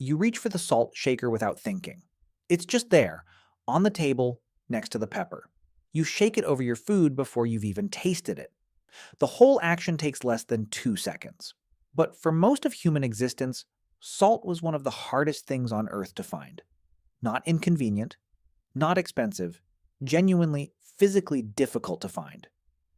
You reach for the salt shaker without thinking. It's just there, on the table, next to the pepper. You shake it over your food before you've even tasted it. The whole action takes less than 2 seconds. But for most of human existence, salt was one of the hardest things on Earth to find. Not inconvenient, not expensive, genuinely, physically difficult to find.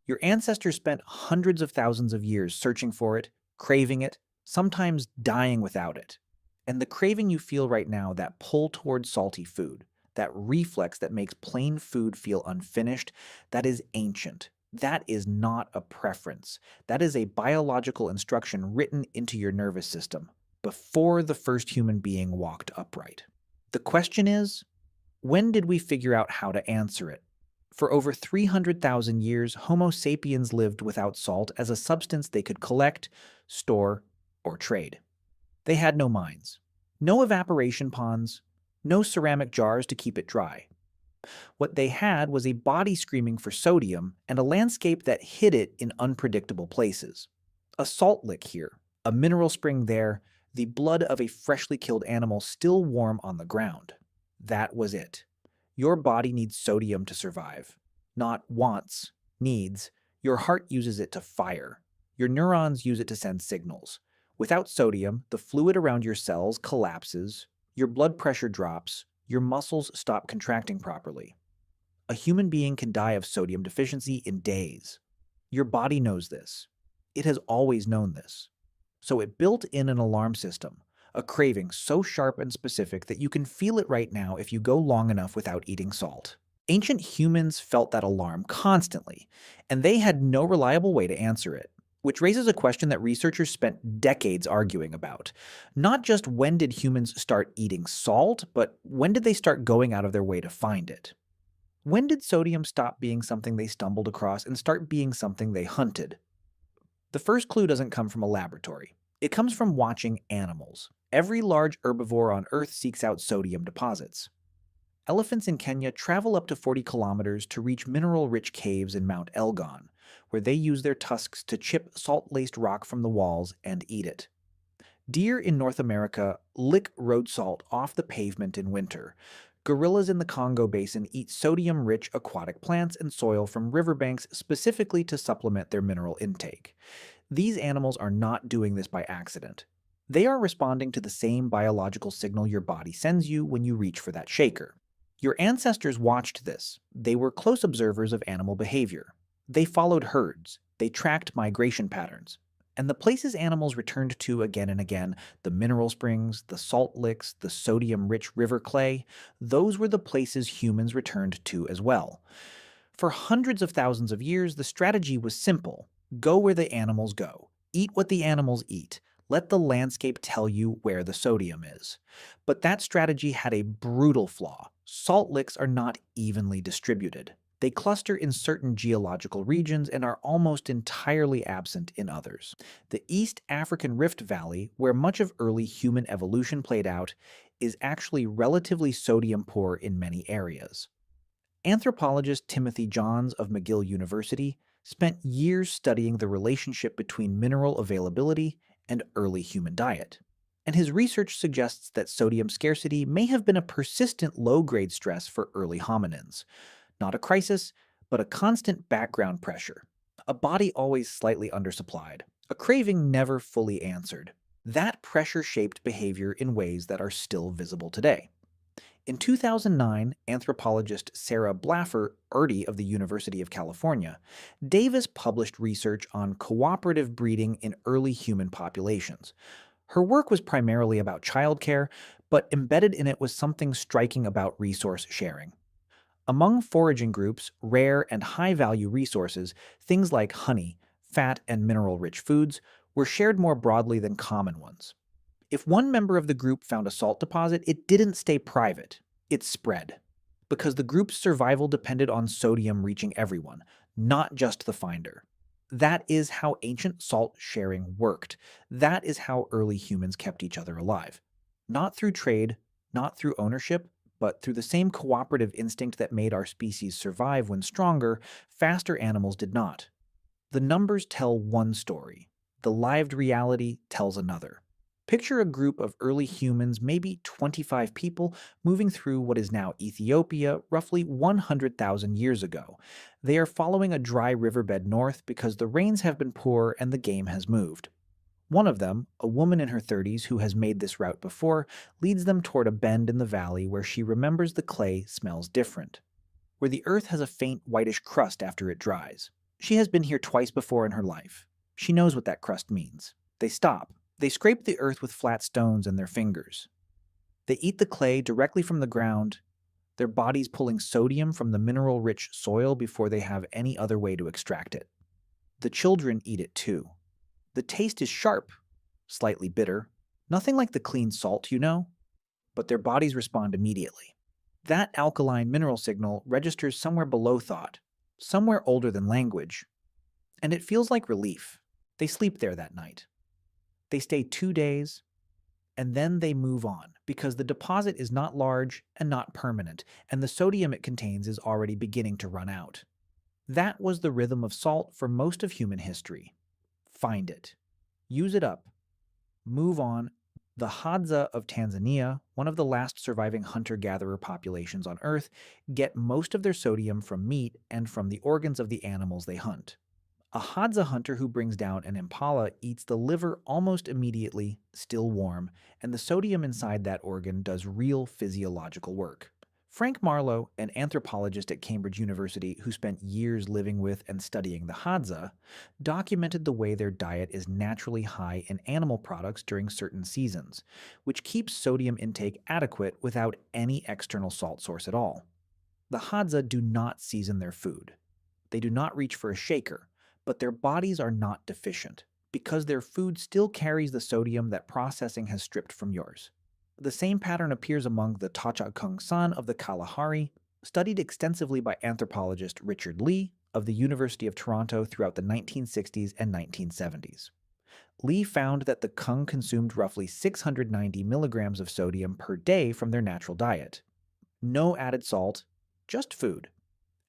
Your ancestors spent hundreds of thousands of years searching for it, craving it, sometimes dying without it. And the craving you feel right now, that pull towards salty food, that reflex that makes plain food feel unfinished, that is ancient. That is not a preference. That is a biological instruction written into your nervous system before the first human being walked upright. The question is, when did we figure out how to answer it? For over 300,000 years, Homo sapiens lived without salt as a substance they could collect, store, or trade. They had no mines, no evaporation ponds, no ceramic jars to keep it dry. What they had was a body screaming for sodium and a landscape that hid it in unpredictable places. A salt lick here, a mineral spring there, the blood of a freshly killed animal still warm on the ground. That was it. Your body needs sodium to survive. Not wants, needs. Your heart uses it to fire. Your neurons use it to send signals. Without sodium, the fluid around your cells collapses, your blood pressure drops, your muscles stop contracting properly. A human being can die of sodium deficiency in days. Your body knows this. It has always known this. So it built in an alarm system, a craving so sharp and specific that you can feel it right now if you go long enough without eating salt. Ancient humans felt that alarm constantly, and they had no reliable way to answer it, which raises a question that researchers spent decades arguing about. Not just when did humans start eating salt, but when did they start going out of their way to find it? When did sodium stop being something they stumbled across and start being something they hunted? The first clue doesn't come from a laboratory. It comes from watching animals. Every large herbivore on Earth seeks out sodium deposits. Elephants in Kenya travel up to 40 kilometers to reach mineral-rich caves in Mount Elgon, where they use their tusks to chip salt-laced rock from the walls and eat it. Deer in North America lick road salt off the pavement in winter. Gorillas in the Congo Basin eat sodium-rich aquatic plants and soil from riverbanks specifically to supplement their mineral intake. These animals are not doing this by accident. They are responding to the same biological signal your body sends you when you reach for that shaker. Your ancestors watched this. They were close observers of animal behavior. They followed herds. They tracked migration patterns. And the places animals returned to again and again, the mineral springs, the salt licks, the sodium-rich river clay, those were the places humans returned to as well. For hundreds of thousands of years, the strategy was simple. Go where the animals go. Eat what the animals eat. Let the landscape tell you where the sodium is. But that strategy had a brutal flaw. Salt licks are not evenly distributed. They cluster in certain geological regions and are almost entirely absent in others. The East African Rift Valley, where much of early human evolution played out, is actually relatively sodium poor in many areas. Anthropologist Timothy Johns of McGill University spent years studying the relationship between mineral availability and early human diet. And his research suggests that sodium scarcity may have been a persistent low-grade stress for early hominins. Not a crisis, but a constant background pressure. A body always slightly undersupplied. A craving never fully answered. That pressure shaped behavior in ways that are still visible today. In 2009, anthropologist Sarah Blaffer-Erdy of the University of California, Davis published research on cooperative breeding in early human populations. Her work was primarily about childcare, but embedded in it was something striking about resource sharing. Among foraging groups, rare and high-value resources, things like honey, fat, and mineral-rich foods, were shared more broadly than common ones. If one member of the group found a salt deposit, it didn't stay private. It spread. Because the group's survival depended on sodium reaching everyone, not just the finder. That is how ancient salt sharing worked. That is how early humans kept each other alive. Not through trade, not through ownership, but through the same cooperative instinct that made our species survive when stronger, faster animals did not. The numbers tell one story. The lived reality tells another. Picture a group of early humans, maybe 25 people, moving through what is now Ethiopia roughly 100,000 years ago. They are following a dry riverbed north because the rains have been poor and the game has moved. One of them, a woman in her 30s who has made this route before, leads them toward a bend in the valley where she remembers the clay smells different, where the earth has a faint whitish crust after it dries. She has been here twice before in her life. She knows what that crust means. They stop. They scrape the earth with flat stones in their fingers. They eat the clay directly from the ground, their bodies pulling sodium from the mineral-rich soil before they have any other way to extract it. The children eat it too. The taste is sharp, slightly bitter, nothing like the clean salt, but their bodies respond immediately. That alkaline mineral signal registers somewhere below thought, somewhere older than language, and it feels like relief. They sleep there that night. They stay 2 days, and then they move on because the deposit is not large and not permanent, and the sodium it contains is already beginning to run out. That was the rhythm of salt for most of human history. Find it. Use it up. Move on. The Hadza of Tanzania, one of the last surviving hunter-gatherer populations on Earth, get most of their sodium from meat and from the organs of the animals they hunt. A Hadza hunter who brings down an impala eats the liver almost immediately, still warm, and the sodium inside that organ does real physiological work. Frank Marlowe, an anthropologist at Cambridge University who spent years living with and studying the Hadza, documented the way their diet is naturally high in animal products during certain seasons, which keeps sodium intake adequate without any external salt source at all. The Hadza do not season their food. They do not reach for a shaker, but their bodies are not deficient, because their food still carries the sodium that processing has stripped from yours. The same pattern appears among the Tachakung San of the Kalahari, studied extensively by anthropologist Richard Lee of the University of Toronto throughout the 1960s and 1970s. Lee found that the Kung consumed roughly 690 milligrams of sodium per day from their natural diet. No added salt, just food.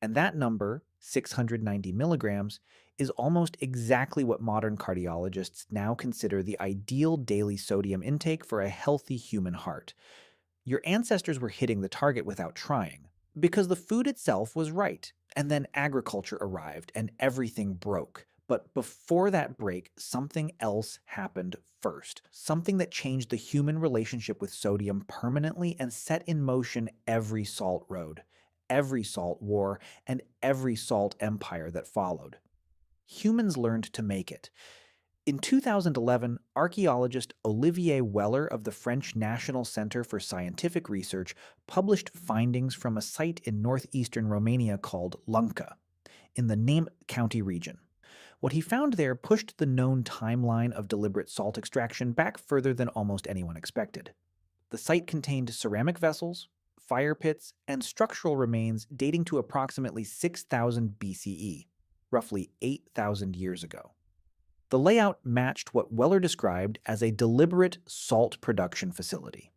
And that number, 690 milligrams, is almost exactly what modern cardiologists now consider the ideal daily sodium intake for a healthy human heart. Your ancestors were hitting the target without trying, because the food itself was right, and then agriculture arrived and everything broke. But before that break, something else happened first, something that changed the human relationship with sodium permanently and set in motion every salt road, every salt war, and every salt empire that followed. Humans learned to make it. In 2011, archaeologist Olivier Weller of the French National Center for Scientific Research published findings from a site in northeastern Romania called Lunca, in the Name County region. What he found there pushed the known timeline of deliberate salt extraction back further than almost anyone expected. The site contained ceramic vessels, fire pits, and structural remains dating to approximately 6000 BCE, roughly 8,000 years ago. The layout matched what Weller described as a deliberate salt production facility,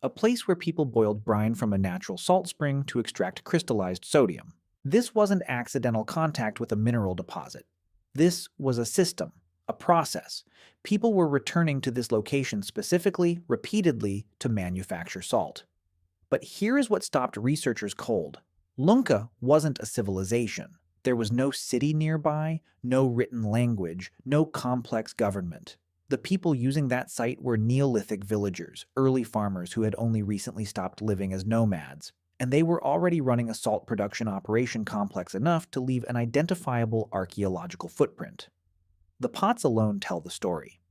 a place where people boiled brine from a natural salt spring to extract crystallized sodium. This wasn't accidental contact with a mineral deposit. This was a system, a process. People were returning to this location specifically, repeatedly, to manufacture salt. But here is what stopped researchers cold. Lunca wasn't a civilization. There was no city nearby, no written language, no complex government. The people using that site were Neolithic villagers, early farmers who had only recently stopped living as nomads, and they were already running a salt production operation complex enough to leave an identifiable archaeological footprint. The pots alone tell the story.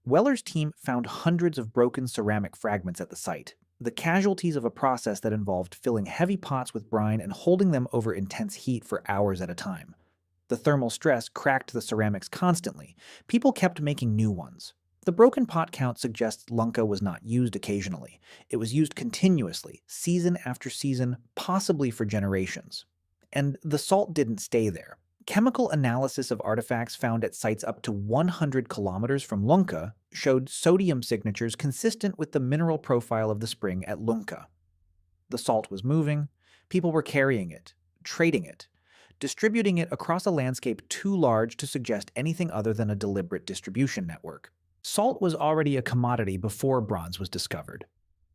Weller's team found hundreds of broken ceramic fragments at the site, the casualties of a process that involved filling heavy pots with brine and holding them over intense heat for hours at a time. The thermal stress cracked the ceramics constantly. People kept making new ones. The broken pot count suggests Lunca was not used occasionally. It was used continuously, season after season, possibly for generations. And the salt didn't stay there. Chemical analysis of artifacts found at sites up to 100 kilometers from Lunca showed sodium signatures consistent with the mineral profile of the spring at Lunca. The salt was moving, people were carrying it, trading it, distributing it across a landscape too large to suggest anything other than a deliberate distribution network. Salt was already a commodity before bronze was discovered,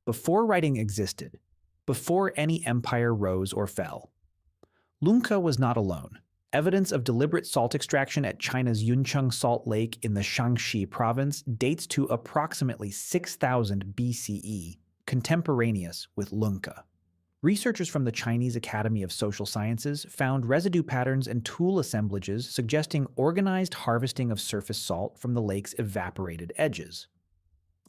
before writing existed, before any empire rose or fell. Lunca was not alone. Evidence of deliberate salt extraction at China's Yuncheng Salt Lake in the Shaanxi province dates to approximately 6000 BCE, contemporaneous with Lunca. Researchers from the Chinese Academy of Social Sciences found residue patterns and tool assemblages suggesting organized harvesting of surface salt from the lake's evaporated edges.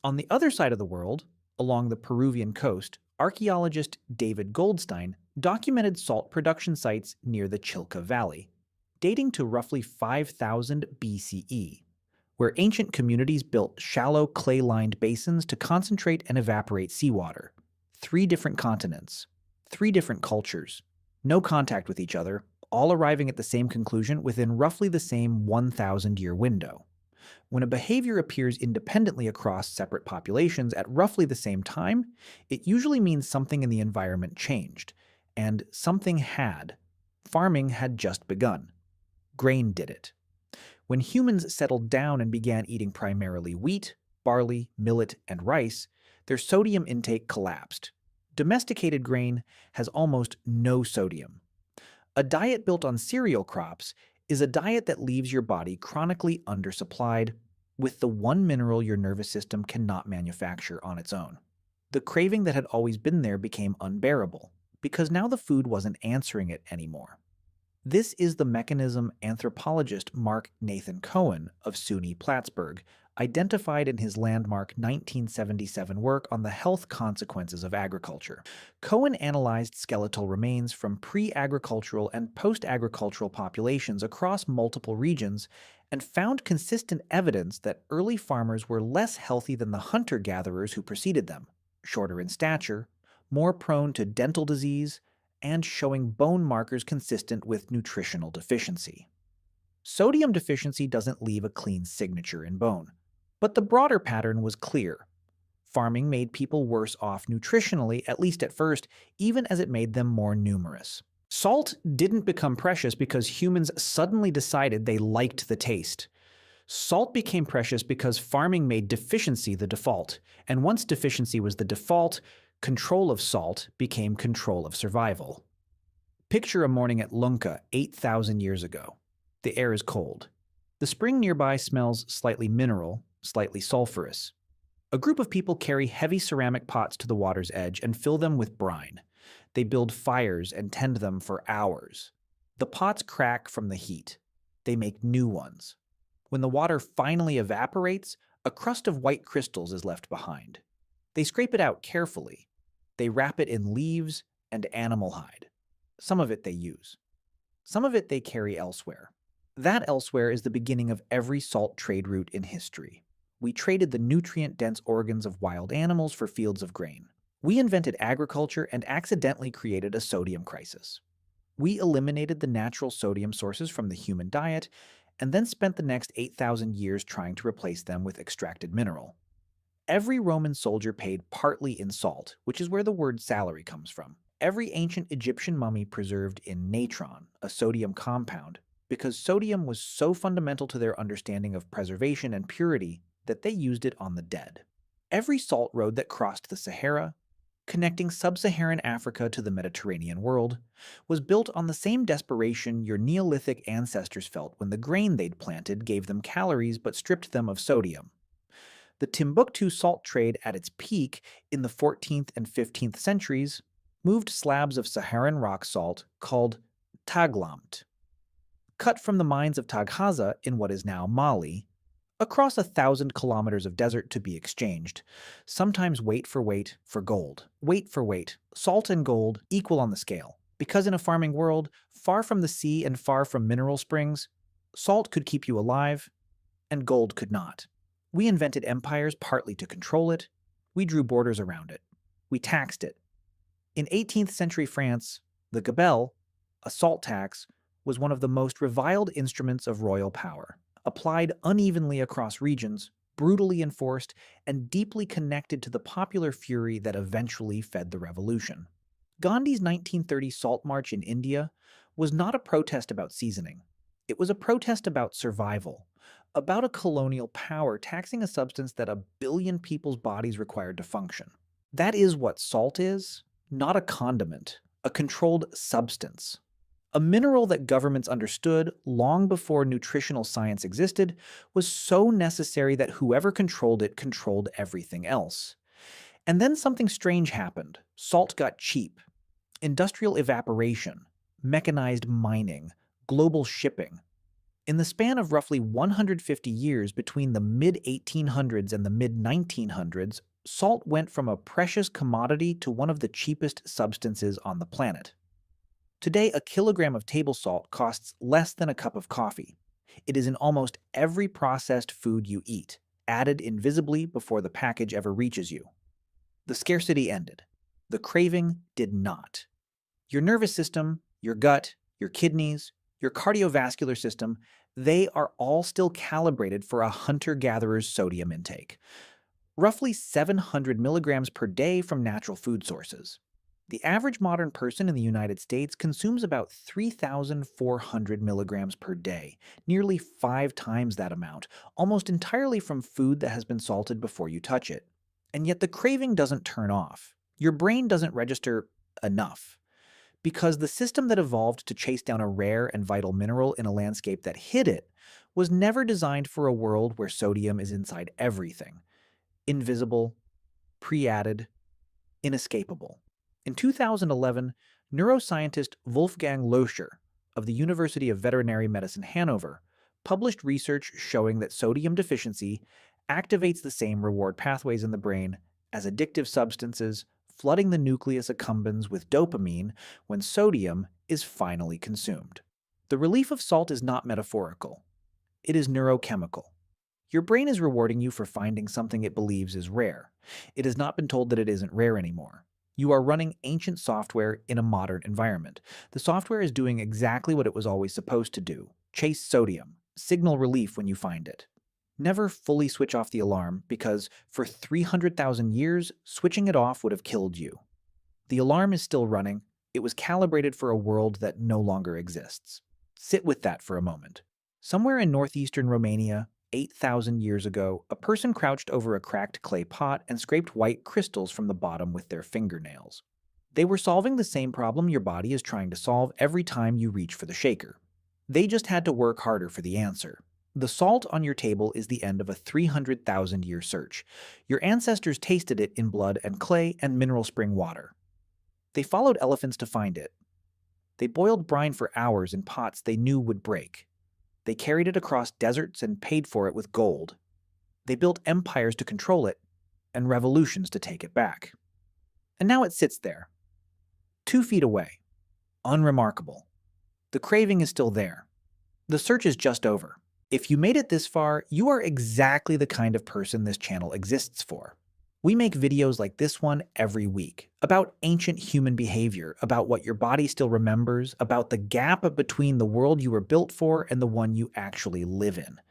On the other side of the world, along the Peruvian coast, archaeologist David Goldstein documented salt production sites near the Chilca Valley, dating to roughly 5000 BCE, where ancient communities built shallow clay-lined basins to concentrate and evaporate seawater. 3 different continents, 3 different cultures, no contact with each other, all arriving at the same conclusion within roughly the same 1,000-year window. When a behavior appears independently across separate populations at roughly the same time, it usually means something in the environment changed, and something had. Farming had just begun. Grain did it. When humans settled down and began eating primarily wheat, barley, millet, and rice, their sodium intake collapsed. Domesticated grain has almost no sodium. A diet built on cereal crops is a diet that leaves your body chronically undersupplied with the one mineral your nervous system cannot manufacture on its own. The craving that had always been there became unbearable because now the food wasn't answering it anymore. This is the mechanism anthropologist Mark Nathan Cohen of SUNY Plattsburgh identified in his landmark 1977 work on the health consequences of agriculture. Cohen analyzed skeletal remains from pre-agricultural and post-agricultural populations across multiple regions and found consistent evidence that early farmers were less healthy than the hunter-gatherers who preceded them, shorter in stature, more prone to dental disease, and showing bone markers consistent with nutritional deficiency. Sodium deficiency doesn't leave a clean signature in bone, but the broader pattern was clear. Farming made people worse off nutritionally, at least at first, even as it made them more numerous. Salt didn't become precious because humans suddenly decided they liked the taste. Salt became precious because farming made deficiency the default, and once deficiency was the default, control of salt became control of survival. Picture a morning at Lunca 8,000 years ago. The air is cold. The spring nearby smells slightly mineral, slightly sulfurous. A group of people carry heavy ceramic pots to the water's edge and fill them with brine. They build fires and tend them for hours. The pots crack from the heat. They make new ones. When the water finally evaporates, a crust of white crystals is left behind. They scrape it out carefully. They wrap it in leaves and animal hide. Some of it they use. Some of it they carry elsewhere. That elsewhere is the beginning of every salt trade route in history. We traded the nutrient-dense organs of wild animals for fields of grain. We invented agriculture and accidentally created a sodium crisis. We eliminated the natural sodium sources from the human diet and then spent the next 8,000 years trying to replace them with extracted mineral. Every Roman soldier paid partly in salt, which is where the word salary comes from. Every ancient Egyptian mummy preserved in natron, a sodium compound, because sodium was so fundamental to their understanding of preservation and purity that they used it on the dead. Every salt road that crossed the Sahara, connecting sub-Saharan Africa to the Mediterranean world, was built on the same desperation your Neolithic ancestors felt when the grain they'd planted gave them calories but stripped them of sodium. The Timbuktu salt trade at its peak in the 14th and 15th centuries moved slabs of Saharan rock salt called taglamt, cut from the mines of Taghaza in what is now Mali, across 1,000 kilometers of desert to be exchanged, sometimes weight for gold. Weight for weight, salt and gold equal on the scale. Because in a farming world, far from the sea and far from mineral springs, salt could keep you alive, and gold could not. We invented empires partly to control it. We drew borders around it. We taxed it. In 18th century France, the gabelle, a salt tax, was one of the most reviled instruments of royal power. Applied unevenly across regions, brutally enforced, and deeply connected to the popular fury that eventually fed the revolution. Gandhi's 1930 Salt March in India was not a protest about seasoning. It was a protest about survival, About a colonial power taxing a substance that 1 billion people's bodies required to function. That is what salt is, not a condiment, a controlled substance. A mineral that governments understood long before nutritional science existed was so necessary that whoever controlled it controlled everything else. And then something strange happened. Salt got cheap. Industrial evaporation, mechanized mining, global shipping. In the span of roughly 150 years between the mid 1800s and the mid 1900s, salt went from a precious commodity to one of the cheapest substances on the planet. Today, a kilogram of table salt costs less than a cup of coffee. It is in almost every processed food you eat, added invisibly before the package ever reaches you. The scarcity ended. The craving did not. Your nervous system, your gut, your kidneys, your cardiovascular system, they are all still calibrated for a hunter-gatherer's sodium intake. Roughly 700 milligrams per day from natural food sources. The average modern person in the United States consumes about 3,400 milligrams per day, nearly 5 times that amount, almost entirely from food that has been salted before you touch it. And yet the craving doesn't turn off. Your brain doesn't register enough. Because the system that evolved to chase down a rare and vital mineral in a landscape that hid it was never designed for a world where sodium is inside everything. Invisible, pre-added, inescapable. In 2011, neuroscientist Wolfgang Loescher of the University of Veterinary Medicine Hanover published research showing that sodium deficiency activates the same reward pathways in the brain as addictive substances, flooding the nucleus accumbens with dopamine when sodium is finally consumed. The relief of salt is not metaphorical. It is neurochemical. Your brain is rewarding you for finding something it believes is rare. It has not been told that it isn't rare anymore. You are running ancient software in a modern environment. The software is doing exactly what it was always supposed to do: chase sodium, signal relief when you find it. Never fully switch off the alarm because for 300,000 years, switching it off would have killed you. The alarm is still running. It was calibrated for a world that no longer exists. Sit with that for a moment. Somewhere in northeastern Romania, 8,000 years ago, a person crouched over a cracked clay pot and scraped white crystals from the bottom with their fingernails. They were solving the same problem your body is trying to solve every time you reach for the shaker. They just had to work harder for the answer. The salt on your table is the end of a 300,000-year search. Your ancestors tasted it in blood and clay and mineral spring water. They followed elephants to find it. They boiled brine for hours in pots they knew would break. They carried it across deserts and paid for it with gold. They built empires to control it and revolutions to take it back. And now it sits there, 2 feet away, unremarkable. The craving is still there. The search is just over. If you made it this far, you are exactly the kind of person this channel exists for. We make videos like this one every week, about ancient human behavior, about what your body still remembers, about the gap between the world you were built for and the one you actually live in.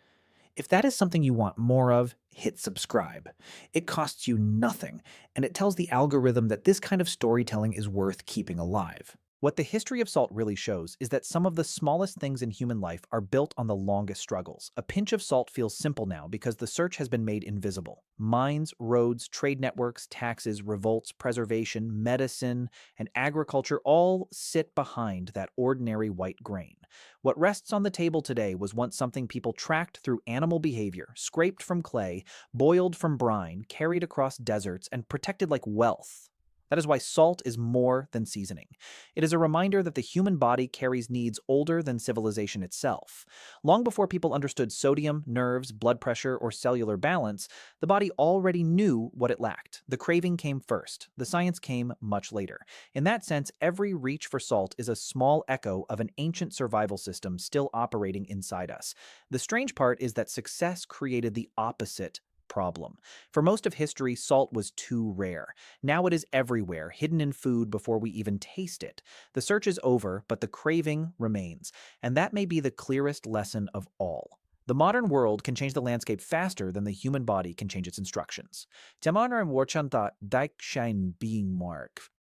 If that is something you want more of, hit subscribe. It costs you nothing, and it tells the algorithm that this kind of storytelling is worth keeping alive. What the history of salt really shows is that some of the smallest things in human life are built on the longest struggles. A pinch of salt feels simple now because the search has been made invisible. Mines, roads, trade networks, taxes, revolts, preservation, medicine, and agriculture all sit behind that ordinary white grain. What rests on the table today was once something people tracked through animal behavior, scraped from clay, boiled from brine, carried across deserts, and protected like wealth. That is why salt is more than seasoning. It is a reminder that the human body carries needs older than civilization itself. Long before people understood sodium, nerves, blood pressure, or cellular balance, the body already knew what it lacked. The craving came first. The science came much later. In that sense, every reach for salt is a small echo of an ancient survival system still operating inside us. The strange part is that success created the opposite problem. For most of history, salt was too rare. Now it is everywhere, hidden in food before we even taste it. The search is over, but the craving remains. And that may be the clearest lesson of all. The modern world can change the landscape faster than the human body can change its instructions. Tamanar and Warchanta Daikshine being mark.